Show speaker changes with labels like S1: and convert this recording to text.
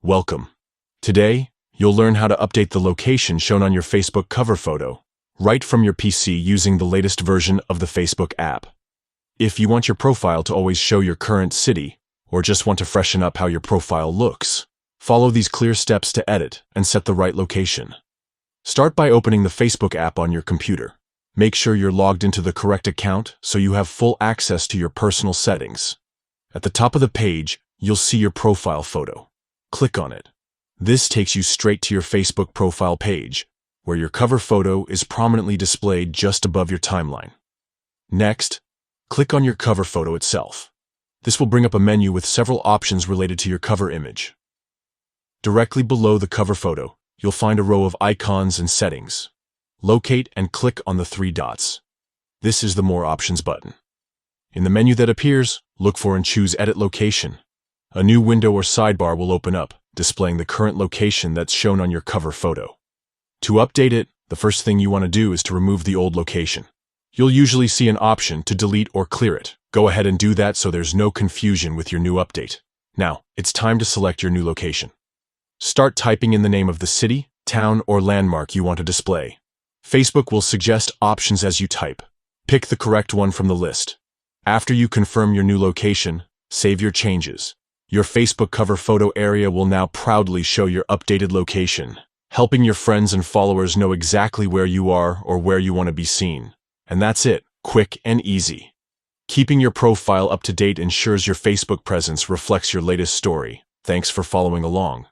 S1: Welcome. Today, you'll learn how to update the location shown on your Facebook cover photo, right from your PC using the latest version of the Facebook app. If you want your profile to always show your current city, or just want to freshen up how your profile looks, follow these clear steps to edit and set the right location. Start by opening the Facebook app on your computer. Make sure you're logged into the correct account so you have full access to your personal settings. At the top of the page, you'll see your profile photo. Click on it. This takes you straight to your Facebook profile page, where your cover photo is prominently displayed just above your timeline. Next, click on your cover photo itself. This will bring up a menu with several options related to your cover image. Directly below the cover photo, you'll find a row of icons and settings. Locate and click on the three dots. This is the More Options button. In the menu that appears, look for and choose Edit Location. A new window or sidebar will open up, displaying the current location that's shown on your cover photo. To update it, the first thing you want to do is to remove the old location. You'll usually see an option to delete or clear it. Go ahead and do that so there's no confusion with your new update. Now, it's time to select your new location. Start typing in the name of the city, town, or landmark you want to display. Facebook will suggest options as you type. Pick the correct one from the list. After you confirm your new location, save your changes. Your Facebook cover photo area will now proudly show your updated location, helping your friends and followers know exactly where you are or where you want to be seen. And that's it, quick and easy. Keeping your profile up to date ensures your Facebook presence reflects your latest story. Thanks for following along.